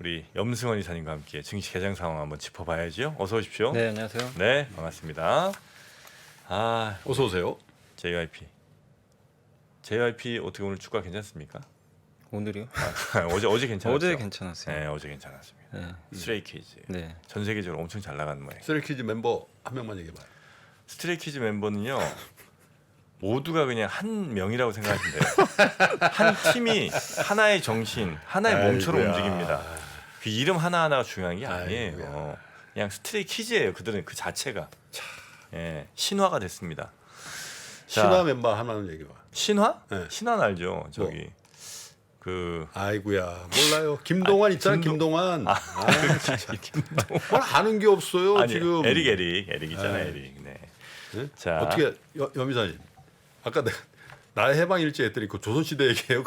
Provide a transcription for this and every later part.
우리 염승원 이사님과 함께 증시 개장 상황 한번 짚어봐야죠. 어서 오십시오. 네, 안녕하세요. 네, 반갑습니다. 아, 어서 오세요. JYP 어떻게 오늘 주가 괜찮습니까? 오늘이요? 어제 괜찮았죠? 어제 괜찮았어요. 네, 어제 괜찮았습니다. 네. 스트레이키즈 네. 전 세계적으로 엄청 잘 나가는 모양. 쓰레키즈 멤버 한 명만 얘기해봐요. 스트레이키즈 member는요 모두가 그냥 한 명이라고 생각하시면 돼요. 한 팀이 하나의 정신, 하나의 몸처럼 아이고야. 움직입니다. 그 이름 하나하나가 중요한 게 아니에요. 아이고야. 그냥 스트레이키즈예요. 그들은 그 자체가 예, 신화가 됐습니다. 자, 신화 멤버 하나는 얘기해봐. 신화? 네. 신화는 알죠. 저기 그 아이고야 몰라요. 김동완 있잖아. 김동완. 진짜. 김동 뭘 아는 게 없어요 아니 지금. 에릭 있잖아. 아이. 에릭. 네. 네? 자. 어떻게 염이사님 아까 나의 해방 일제 했더니 그 조선시대 얘기해요.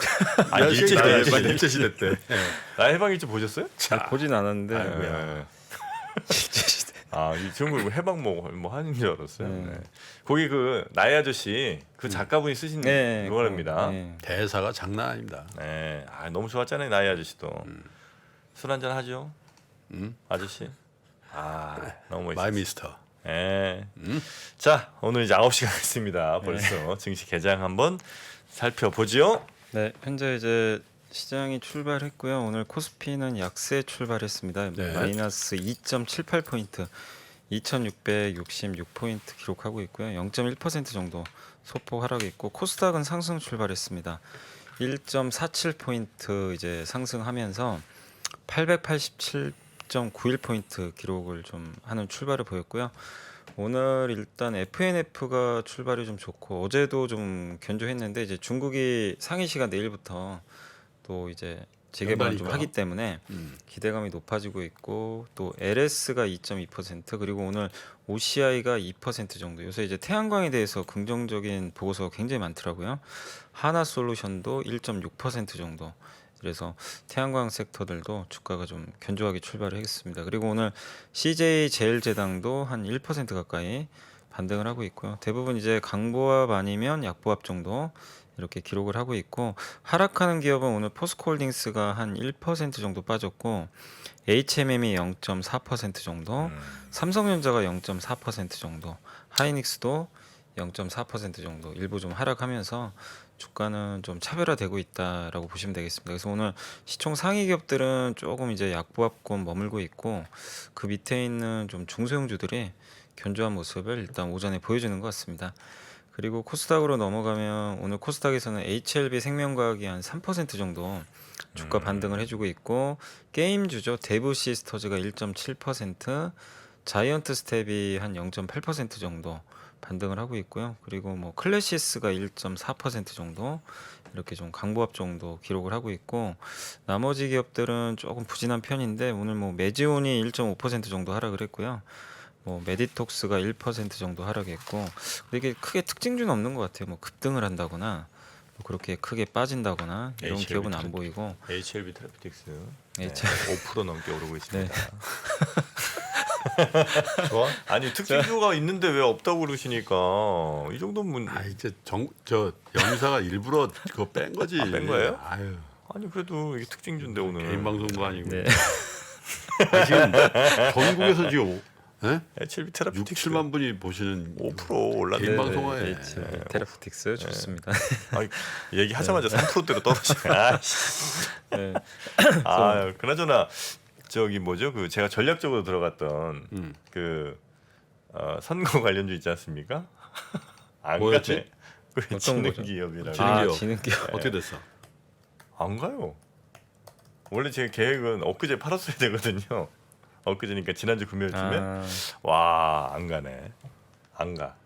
아니, 일제 시대 때. 나의 해방일지 보셨어요? 잘 보진 않았는데. 아이고야. 아, 이 친구 해방 뭐 하는 줄 알았어요. 네. 네. 거기 그 나의 아저씨 그 작가분이 쓰신 네, 그거랍니다. 네. 대사가 장난 아닙니다. 네, 아, 너무 좋았잖아요 나의 아저씨도. 술 한잔 하죠, 아저씨. 아, 너무 멋있어. 마이 미스터. 네. 자, 오늘 이제 9시가 됐습니다. 벌써 증시 개장 한번 살펴보죠. 네, 현재 이제 시장이 출발했고요. 오늘 코스피는 약세 출발했습니다. 네. 마이너스 2.78포인트, 2,666포인트 기록하고 있고요. 0.1% 정도 소폭 하락이 있고 코스닥은 상승 출발했습니다. 1.47포인트 이제 상승하면서 887.91포인트 기록을 좀 하는 출발을 보였고요. 오늘 일단 FNF가 출발이 좀 좋고 어제도 좀 견조했는데 이제 중국이 상이 시간 내일부터 또 이제 재개발을 좀 연말이니까. 하기 때문에 기대감이 높아지고 있고 또 LS가 2.2% 그리고 오늘 OCI가 2% 정도. 요새 이제 태양광에 대해서 긍정적인 보고서가 굉장히 많더라고요. 하나솔루션도 1.6% 정도. 그래서 태양광 섹터들도 주가가 좀 견조하게 출발을 했습니다. 그리고 오늘 CJ제일제당도 한 1% 가까이 반등을 하고 있고요. 대부분 이제 강보합 아니면 약보합 정도 이렇게 기록을 하고 있고 하락하는 기업은 오늘 포스코홀딩스가 한 1% 정도 빠졌고 HMM이 0.4% 정도, 삼성전자가 0.4% 정도, 하이닉스도 0.4% 정도 일부 좀 하락하면서 주가는 좀 차별화되고 있다라고 보시면 되겠습니다. 그래서 오늘 시총 상위 기업들은 조금 이제 약보합권 머물고 있고 그 밑에 있는 좀 중소형주들이 견조한 모습을 일단 오전에 보여주는 것 같습니다. 그리고 코스닥으로 넘어가면 오늘 코스닥에서는 HLB 생명과학이 한 3% 정도 주가 반등을 해주고 있고 게임주죠. 데브시스터즈가 1.7%, 자이언트 스텝이 한 0.8% 정도 반등을 하고 있고요. 그리고 뭐 클래시스가 1.4% 정도 이렇게 좀 강보합 정도 기록을 하고 있고 나머지 기업들은 조금 부진한 편인데 오늘 뭐 메지온이 1.5% 정도 하락을 했고요. 뭐 메디톡스가 1% 정도 하락했고 근데 이게 크게 특징주는 없는 것 같아요. 뭐 급등을 한다거나 뭐 그렇게 크게 빠진다거나 이런 HLB 기업은 안 보이고 HLB 테라피틱스 네. 5% 넘게 오르고 있습니다. 좋아? 아니 특징주가 있는데 왜 없다고 그러시니까 이 정도면 아 이제 저 염이사가 일부러 그거 뺀 거지. 뺀 거예요? 아유 아니 그래도 이게 특징주인데 오늘 개인 방송도 아니고. 네. 아, 지금 전국에서 지금 네? HLB 6, 테라피틱스 7만 분이 보시는 5% 올랐네. 개인 방송화에. 테라프틱스 좋습니다. 아니, 얘기하자마자 3%대로 떨어지네. 네. 아, 그나저나 저기 뭐죠? 그 제가 전략적으로 들어갔던 그 선거 관련주 있지 않습니까? 안 뭐였지? 가네. 그 어떤 지능 거죠? 기업이라고. 지능 기업. 지능 기업. 어떻게 됐어? 안 가요. 원래 제 계획은 엊그제 팔았어야 되거든요. 엊그제니까 지난주 금요일쯤에 와, 안 가네. 안 가.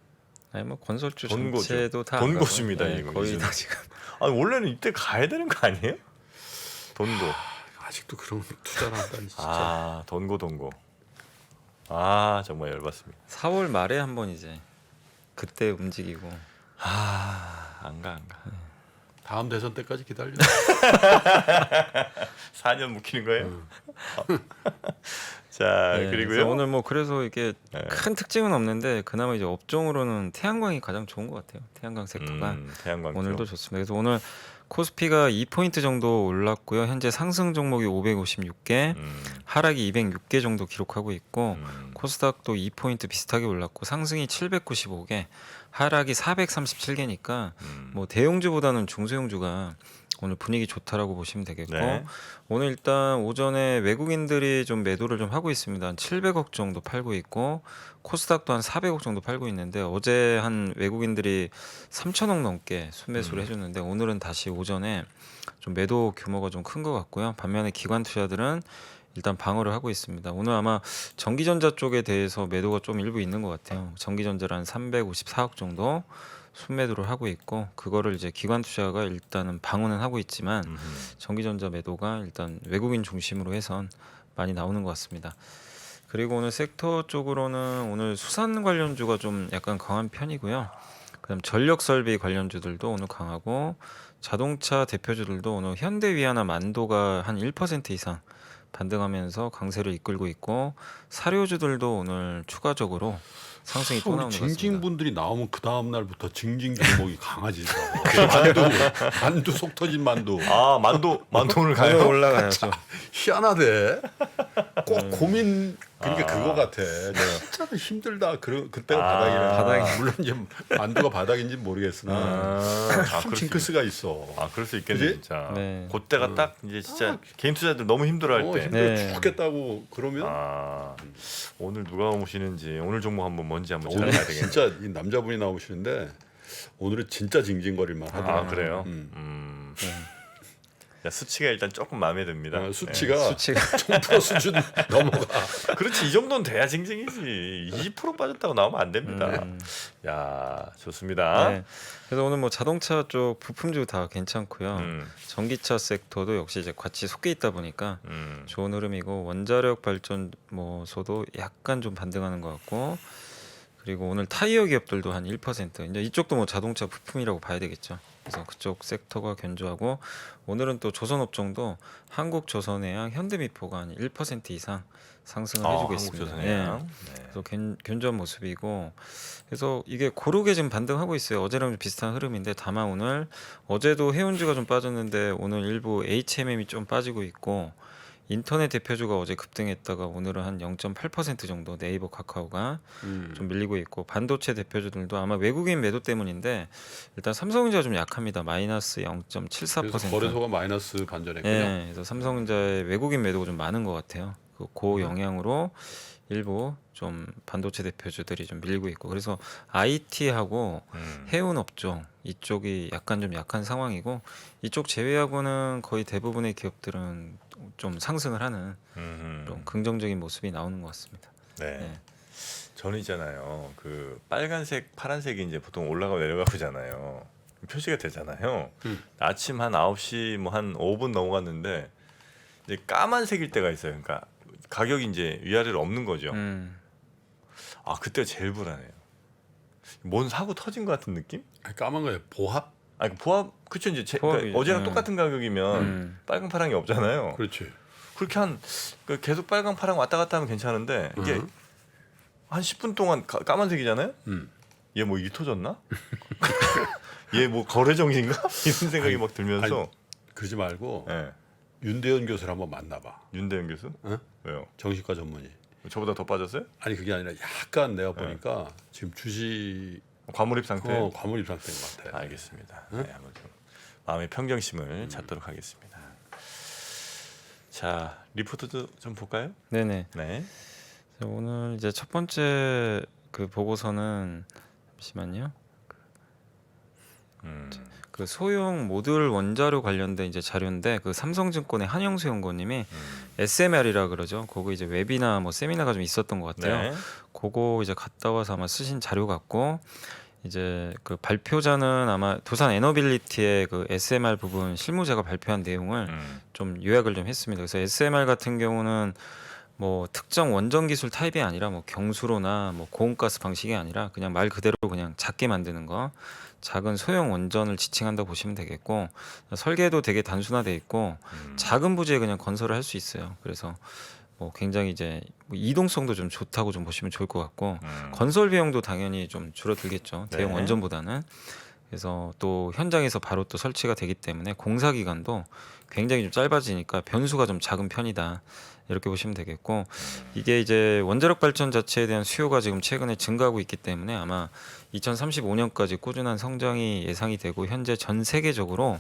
아니 뭐 건설주 돈고주. 전체도 다 돈고주입니다, 안 가고요. 이거. 거의 이제는. 다 지금 아니 원래는 이때 가야 되는 거 아니에요? 돈고. 아직도 그런 투자를 한다니 진짜. 아, 돈고. 아, 정말 열받습니다. 4월 말에 한번 이제 그때 움직이고 아, 안 가. 다음 대선 때까지 기다려. 4년 묵히는 거예요? 자, 네, 그리고요. 그래서 오늘 뭐 그래서 이게 네. 큰 특징은 없는데 그나마 이제 업종으로는 태양광이 가장 좋은 것 같아요. 태양광 섹터가 태양광 오늘도 좋습니다. 그래서 오늘 코스피가 2포인트 정도 올랐고요. 현재 상승 종목이 556개, 하락이 206개 정도 기록하고 있고 코스닥도 2포인트 비슷하게 올랐고 상승이 795개, 하락이 437개니까 뭐 대형주보다는 중소형주가 오늘 분위기 좋다라고 보시면 되겠고 네. 오늘 일단 오전에 외국인들이 좀 매도를 좀 하고 있습니다. 한 700억 정도 팔고 있고 코스닥도 한 400억 정도 팔고 있는데 어제 한 외국인들이 3천억 넘게 순매수를 해줬는데 오늘은 다시 오전에 좀 매도 규모가 좀 큰 것 같고요. 반면에 기관 투자들은 일단 방어를 하고 있습니다. 오늘 아마 전기전자 쪽에 대해서 매도가 좀 일부 있는 것 같아요. 전기전자를 한 354억 정도 순매도를 하고 있고 그거를 이제 기관 투자가 일단은 방어는 하고 있지만 전기전자 매도가 일단 외국인 중심으로 해선 많이 나오는 것 같습니다. 그리고 오늘 섹터 쪽으로는 오늘 수산 관련주가 좀 약간 강한 편이고요. 그다음 전력 설비 관련주들도 오늘 강하고 자동차 대표주들도 오늘 현대위아나 만도가 한 1% 이상 반등하면서 강세를 이끌고 있고 사료주들도 오늘 추가적으로 상승이 또 나오는 것 같습니다. 징징분들이 나오면 그 다음 날부터 징징 종목이 강해지더라고. 만두 속 터진 만두. 아 만도 오늘 오늘 가요? 올라가야죠. 희한하대. 꼭 고민 그러니까 아. 그거 같아. 진짜 힘들다. 그때가 바닥이라. 바닥이. 물론 이제 만두가 바닥인지 는 모르겠으나 참 그럴 수 징크스가 있어. 그럴 수 있겠네 그지? 진짜. 네. 그때가 딱 이제 진짜 개인 투자들 너무 힘들어할 때. 힘들어 네. 죽겠다고 그러면 오늘 누가 오시는지 오늘 종목 한번 뭔지 한번 오늘 찾아봐야 되겠네. 진짜 이 남자분이 나오시는데 오늘은 진짜 징징거릴만 하더라고요. 아 그래요? 네. 야, 수치가 일단 조금 마음에 듭니다. 수치가 수치가 1000% 수준 넘어가. 네. 그렇지 이 정도는 돼야 징징이지. 20% 빠졌다고 나오면 안 됩니다. 야 좋습니다. 네. 그래서 오늘 뭐 자동차 쪽 부품주 다 괜찮고요. 전기차 섹터도 역시 이제 같이 속해 있다 보니까 좋은 흐름이고 원자력 발전소도 약간 좀 반등하는 것 같고 그리고 오늘 타이어 기업들도 한 1% 이제 이쪽도 뭐 자동차 부품이라고 봐야 되겠죠. 그래서 그쪽 섹터가 견조하고 오늘은 또 조선업종도 한국조선해양, 현대미포가 한 1% 이상 상승을 해주고 있습니다. 한국조선해양. 네. 그래서 견조한 모습이고 그래서 이게 고르게 지금 반등하고 있어요. 어제랑 좀 비슷한 흐름인데 다만 오늘 어제도 해운주가 좀 빠졌는데 오늘 일부 HMM이 좀 빠지고 있고 인터넷 대표주가 어제 급등했다가 오늘은 한 0.8% 정도 네이버 카카오가 좀 밀리고 있고 반도체 대표주들도 아마 외국인 매도 때문인데 일단 삼성전자가 좀 약합니다. 마이너스 0.74%. 그래서 거래소가 마이너스 반전했군요. 네, 그래서 삼성전자의 외국인 매도가 좀 많은 것 같아요. 그 영향으로 일부 좀 반도체 대표주들이 좀 밀리고 있고 그래서 IT하고 해운 업종 이쪽이 약간 좀 약한 상황이고 이쪽 제외하고는 거의 대부분의 기업들은 좀 상승을 하는 좀 긍정적인 모습이 나오는 것 같습니다. 네. 네. 저는 있잖아요. 그 빨간색, 파란색이 이제 보통 올라가고 내려가잖아요. 표시가 되잖아요. 아침 한 9시 뭐 한 5분 넘어갔는데 이제 까만색일 때가 있어요. 그러니까 가격이 이제 위아래로 없는 거죠. 아 그때가 제일 불안해요. 뭔 사고 터진 것 같은 느낌? 아니, 까만 거예요. 보합? 아니 보합 그쵸 이제 보합이, 그러니까 어제랑 똑같은 가격이면 빨강 파랑이 없잖아요. 그렇지. 그렇게 그 계속 빨강 파랑 왔다 갔다 하면 괜찮은데 이게 한 10분 동안 까만색이잖아요. 얘 뭐 일이 터졌나? 얘 뭐 거래 정지인가? 이런 생각이 막 들면서 아니, 그러지 말고 네. 윤대현 교수를 한번 만나봐. 윤대현 교수? 어? 왜요? 정신과 전문의. 저보다 더 빠졌어요? 아니 그게 아니라 약간 내가 보니까 지금 주식 과몰입 상태? 과몰 입상된 것 같아. 알겠습니다. 네, 한번 좀 마음의 평정심을 찾도록 하겠습니다. 자 리포트도 좀 볼까요? 네네. 네. 그래서 오늘 이제 첫 번째 그 보고서는 잠시만요. 그 소형 모듈 원자로 관련된 이제 자료인데 그 삼성증권의 한영수 연구원님이 SMR이라 그러죠. 그거 이제 웹이나 뭐 세미나가 좀 있었던 것 같아요. 네. 그거 이제 갔다 와서 아마 쓰신 자료 같고 이제 그 발표자는 아마 두산 에너빌리티의 그 SMR 부분 실무자가 발표한 내용을 좀 요약을 좀 했습니다. 그래서 SMR 같은 경우는 뭐 특정 원전 기술 타입이 아니라 뭐 경수로나 뭐 고온가스 방식이 아니라 그냥 말 그대로 그냥 작게 만드는 거 작은 소형 원전을 지칭한다고 보시면 되겠고 설계도 되게 단순화돼 있고 작은 부지에 그냥 건설을 할 수 있어요. 그래서 뭐 굉장히 이제 뭐 이동성도 좀 좋다고 좀 보시면 좋을 것 같고 건설 비용도 당연히 좀 줄어들겠죠. 대형 네. 원전보다는. 그래서 또 현장에서 바로 또 설치가 되기 때문에 공사 기간도 굉장히 좀 짧아지니까 변수가 좀 작은 편이다. 이렇게 보시면 되겠고 이게 이제 원자력 발전 자체에 대한 수요가 지금 최근에 증가하고 있기 때문에 아마 2035년까지 꾸준한 성장이 예상이 되고 현재 전 세계적으로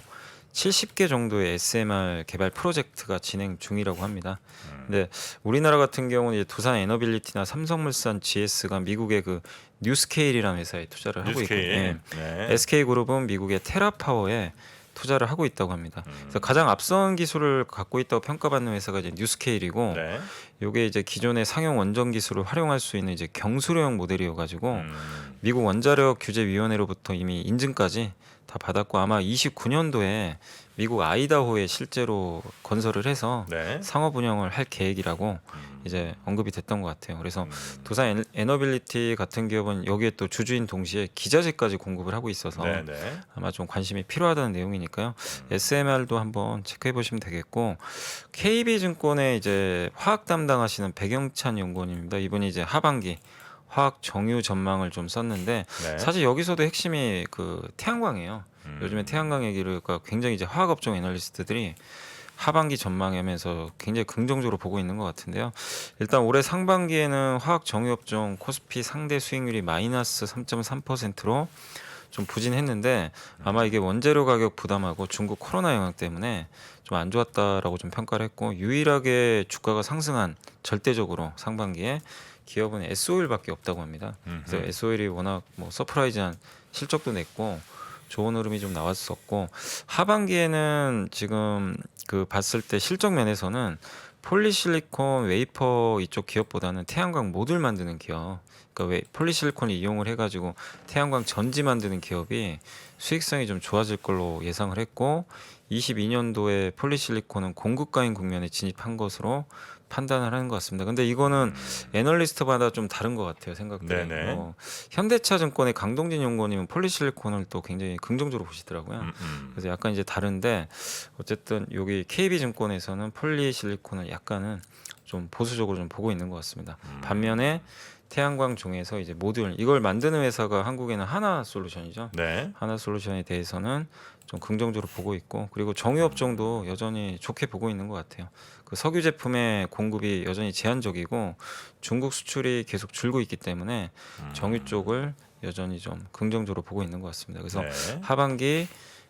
70개 정도의 SMR 개발 프로젝트가 진행 중이라고 합니다. 근데 우리나라 같은 경우는 이제 두산 에너빌리티나 삼성물산 GS가 미국의 그 뉴스케일이라는 회사에 투자를 하고 있고 뉴스케일. 네. SK그룹은 미국의 테라파워에 투자를 하고 있다고 합니다. 그래서 가장 앞선 기술을 갖고 있다고 평가받는 회사가 이제 뉴스케일이고 네. 이게 이제 기존의 상용 원전 기술을 활용할 수 있는 이제 경수료형 모델이어 가지고 미국 원자력 규제 위원회로부터 이미 인증까지 다 받았고 아마 29년도에 미국 아이다호에 실제로 건설을 해서 네. 상업 운영을 할 계획이라고 이제 언급이 됐던 것 같아요. 그래서 두산 에너빌리티 같은 기업은 여기에 또 주주인 동시에 기자재까지 공급을 하고 있어서 네. 네. 아마 좀 관심이 필요하다는 내용이니까요. SMR도 한번 체크해 보시면 되겠고 KB증권의 이제 화학 담당하시는 백영찬 연구원입니다. 이분이 이제 하반기 화학 정유 전망을 좀 썼는데 네. 사실 여기서도 핵심이 그 태양광이에요. 요즘에 태양광 얘기를 굉장히 이제 화학업종 애널리스트들이 하반기 전망하면서 굉장히 긍정적으로 보고 있는 것 같은데요. 일단 올해 상반기에는 화학 정유업종 코스피 상대 수익률이 마이너스 3.3%로 좀 부진했는데 아마 이게 원재료 가격 부담하고 중국 코로나 영향 때문에 좀 안 좋았다라고 좀 평가를 했고 유일하게 주가가 상승한 절대적으로 상반기에 기업은 S오일밖에 없다고 합니다. 그래서 S오일이 워낙 뭐 서프라이즈한 실적도 냈고 좋은 흐름이 좀 나왔었고 하반기에는 지금 그 봤을 때 실적 면에서는 폴리실리콘 웨이퍼 이쪽 기업보다는 태양광 모듈 만드는 기업 그러니까 폴리실리콘을 이용을 해가지고 태양광 전지 만드는 기업이 수익성이 좀 좋아질 걸로 예상을 했고 22년도에 폴리실리콘은 공급가인 국면에 진입한 것으로 판단을 하는 것 같습니다. 근데 이거는 애널리스트마다 좀 다른 것 같아요. 생각들이. 네네. 현대차증권의 강동진 연구원님은 폴리실리콘을 또 굉장히 긍정적으로 보시더라고요. 그래서 약간 이제 다른데 어쨌든 여기 KB증권에서는 폴리실리콘을 약간은 좀 보수적으로 좀 보고 있는 것 같습니다. 반면에 태양광 중에서 이제 모듈 이걸 만드는 회사가 한국에는 하나솔루션이죠. 네. 하나솔루션에 대해서는 좀 긍정적으로 보고 있고 그리고 정유업종도 여전히 좋게 보고 있는 것 같아요. 그 석유 제품의 공급이 여전히 제한적이고 중국 수출이 계속 줄고 있기 때문에 정유 쪽을 여전히 좀 긍정적으로 보고 있는 것 같습니다. 그래서 네. 하반기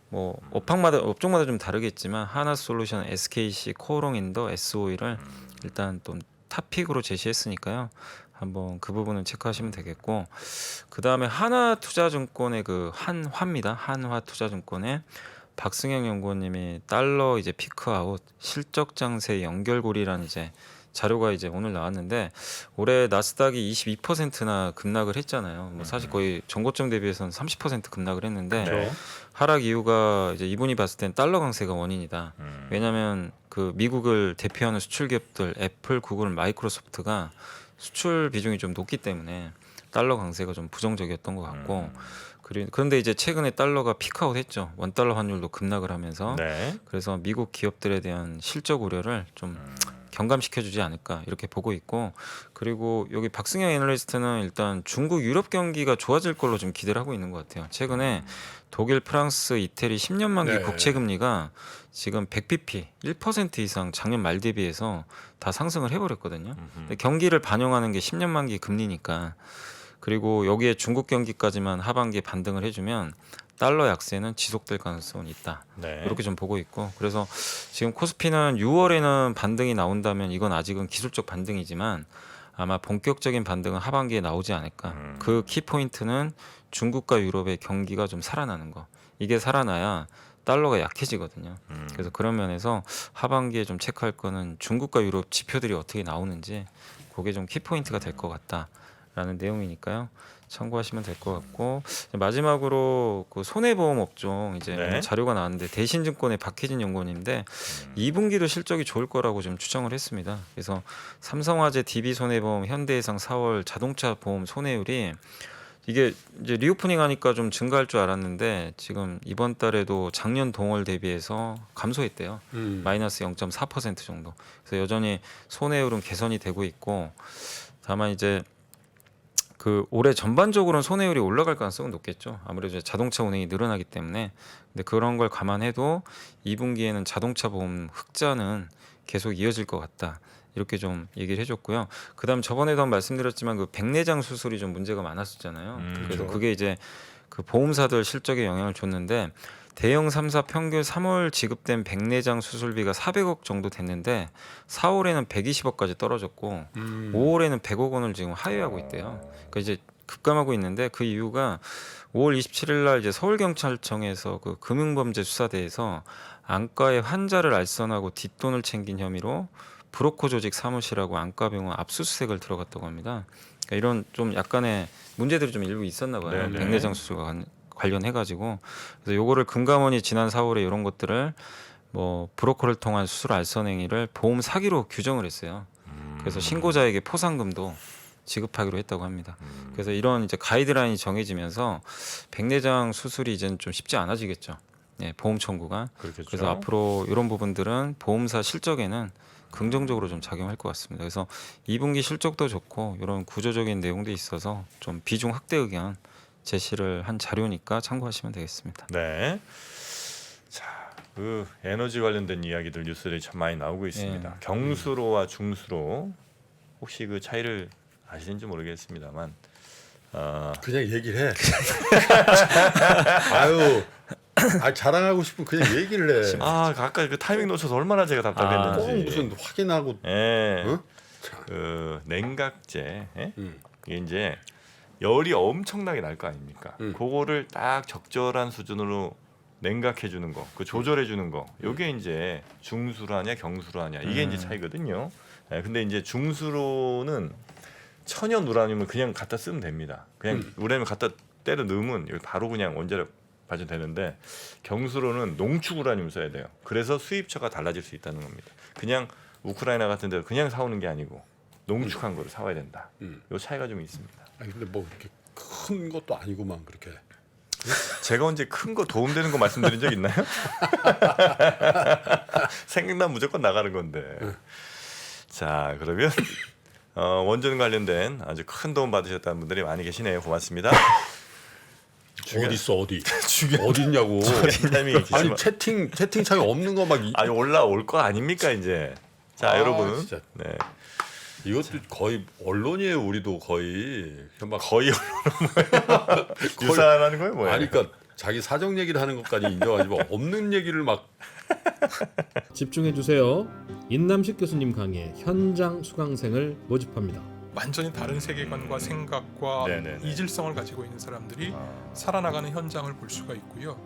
뭐 업종마다 좀 다르겠지만 하나솔루션, SKC, 코롱인더, S오일을 일단 좀 탑픽으로 제시했으니까요. 한번 그 부분은 체크하시면 되겠고 그 다음에 하나투자증권의 그 한화입니다. 한화투자증권의 박승영 연구원님이 달러 이제 피크아웃 실적 장세 연결고리라는 이제 자료가 이제 오늘 나왔는데 올해 나스닥이 22%나 급락을 했잖아요. 뭐 사실 거의 전고점 대비해서는 30% 급락을 했는데 네. 하락 이유가 이제 이분이 봤을 땐 달러 강세가 원인이다. 왜냐하면 그 미국을 대표하는 수출 기업들 애플, 구글, 마이크로소프트가 수출 비중이 좀 높기 때문에 달러 강세가 좀 부정적이었던 것 같고 그런데 이제 최근에 달러가 피크아웃 했죠. 원달러 환율도 급락을 하면서 네. 그래서 미국 기업들에 대한 실적 우려를 좀 경감시켜주지 않을까 이렇게 보고 있고 그리고 여기 박승영 애널리스트는 일단 중국 유럽 경기가 좋아질 걸로 좀 기대를 하고 있는 것 같아요. 최근에 독일, 프랑스, 이태리 10년 만기 네. 국채 금리가 지금 100bp 1% 이상 작년 말 대비해서 다 상승을 해버렸거든요. 근데 경기를 반영하는 게 10년 만기 금리니까 그리고 여기에 중국 경기까지만 하반기에 반등을 해주면 달러 약세는 지속될 가능성은 있다. 네. 이렇게 좀 보고 있고 그래서 지금 코스피는 6월에는 반등이 나온다면 이건 아직은 기술적 반등이지만 아마 본격적인 반등은 하반기에 나오지 않을까. 그 키포인트는 중국과 유럽의 경기가 좀 살아나는 거. 이게 살아나야 달러가 약해지거든요. 그래서 그런 면에서 하반기에 좀 체크할 거는 중국과 유럽 지표들이 어떻게 나오는지 그게 좀 키포인트가 될 것 같다라는 내용이니까요. 참고하시면 될 것 같고 마지막으로 그 손해보험 업종 이제 네. 자료가 나왔는데 대신증권의 박혜진 연구원인데 2분기도 실적이 좋을 거라고 좀 추정을 했습니다. 그래서 삼성화재 DB손해보험, 현대해상 4월 자동차 보험 손해율이 이게 이제 리오프닝 하니까 좀 증가할 줄 알았는데 지금 이번 달에도 작년 동월 대비해서 감소했대요. 마이너스 0.4% 정도. 그래서 여전히 손해율은 개선이 되고 있고 다만 이제 그 올해 전반적으로는 손해율이 올라갈 가능성은 높겠죠. 아무래도 자동차 운행이 늘어나기 때문에. 근데 그런 걸 감안해도 2분기에는 자동차 보험 흑자는 계속 이어질 것 같다. 이렇게 좀 얘기를 해줬고요. 그다음 저번에도 말씀드렸지만 그 백내장 수술이 좀 문제가 많았었잖아요. 그래서 그렇죠. 그게 이제 그 보험사들 실적에 영향을 줬는데 대형 3사 평균 3월 지급된 백내장 수술비가 400억 정도 됐는데 4월에는 120억까지 떨어졌고 5월에는 100억 원을 지금 하회하고 있대요. 그러니까 이제 급감하고 있는데 그 이유가 5월 27일 날 이제 서울경찰청에서 그 금융범죄 수사대에서 안과의 환자를 알선하고 뒷돈을 챙긴 혐의로 브로커 조직 사무실하고 안과병원 압수수색을 들어갔다고 합니다. 그러니까 이런 좀 약간의 문제들이 좀 일부 있었나 봐요. 네네. 백내장 수술과 관련해가지고 그래서 요거를 금감원이 지난 4월에 이런 것들을 뭐 브로커를 통한 수술 알선 행위를 보험 사기로 규정을 했어요. 그래서 신고자에게 포상금도 지급하기로 했다고 합니다. 그래서 이런 이제 가이드라인이 정해지면서 백내장 수술이 이제는 좀 쉽지 않아지겠죠. 예, 보험 청구가. 그렇겠죠. 그래서 앞으로 이런 부분들은 보험사 실적에는 긍정적으로 좀 작용할 것 같습니다. 그래서 2분기 실적도 좋고 이런 구조적인 내용도 있어서 좀 비중 확대 의견 제시를 한 자료니까 참고하시면 되겠습니다. 네. 자, 그 에너지 관련된 이야기들 뉴스들이 참 많이 나오고 있습니다. 예. 경수로와 중수로 혹시 그 차이를 아시는지 모르겠습니다만 그냥 얘기를 해. 아유, 자랑하고 싶으면 그냥 얘기를 해. 아까 그 타이밍 놓쳐서 얼마나 제가 답답했는지. 꼭 무슨 확인하고. 예. 응? 그 냉각제. 예? 응. 이게 이제 열이 엄청나게 날 거 아닙니까? 그거를 딱 적절한 수준으로 냉각해 주는 거, 그 조절해 주는 거. 요게 이제 중수로 하냐 경수로 하냐. 이게 이제 차이거든요. 예, 근데 이제 중수로는 천연 우라늄을 그냥 갖다 쓰면 됩니다. 그냥 우라늄을 갖다 때려 넣으면 여기 바로 그냥 원자력 발전되는데 경수로는 농축 우라늄 써야 돼요. 그래서 수입처가 달라질 수 있다는 겁니다. 그냥 우크라이나 같은 데 그냥 사오는 게 아니고 농축한 거를 사와야 된다. 요 차이가 좀 있습니다. 아니 근데 뭐 이렇게 큰 것도 아니고만 그렇게. 제가 언제 큰 거 도움되는 거 말씀드린 적 있나요? 생각나면 무조건 나가는 건데. 자, 그러면 원전 관련된 아주 큰 도움 받으셨다는 분들이 많이 계시네요. 고맙습니다. 어디 있어 어디? 중요한 어디 있냐고. 타이밍이 아니 채팅창에 없는 거 막. 아니 올라올 거 아닙니까 이제. 자, 아, 여러분. 진짜. 네. 이것도 거의 언론이에요. 우리도 거의. 막 거의 유사하는 거예요, 뭐야? 아니 그러니까 자기 사정 얘기를 하는 것까지 인정하지만 없는 얘기를 막. 집중해 주세요. 인남식 교수님 강의에 현장 수강생을 모집합니다. 완전히 다른 세계관과 생각과 네네네. 이질성을 가지고 있는 사람들이 살아나가는 현장을 볼 수가 있고요.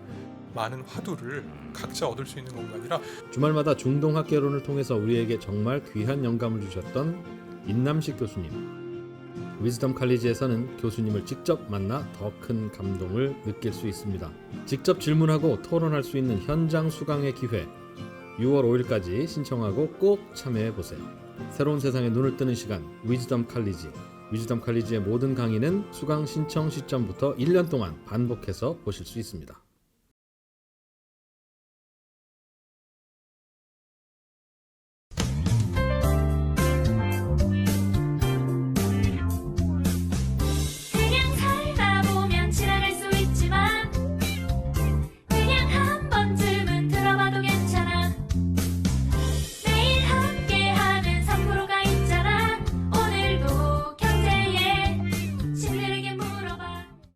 많은 화두를 각자 얻을 수 있는 공간이라 주말마다 중동 학개론을 통해서 우리에게 정말 귀한 영감을 주셨던 인남식 교수님. 위즈덤 칼리지에서는 교수님을 직접 만나 더 큰 감동을 느낄 수 있습니다. 직접 질문하고 토론할 수 있는 현장 수강의 기회. 6월 5일까지 신청하고 꼭 참여해 보세요. 새로운 세상에 눈을 뜨는 시간 위즈덤 칼리지. 위즈덤 칼리지의 모든 강의는 수강 신청 시점부터 1년 동안 반복해서 보실 수 있습니다.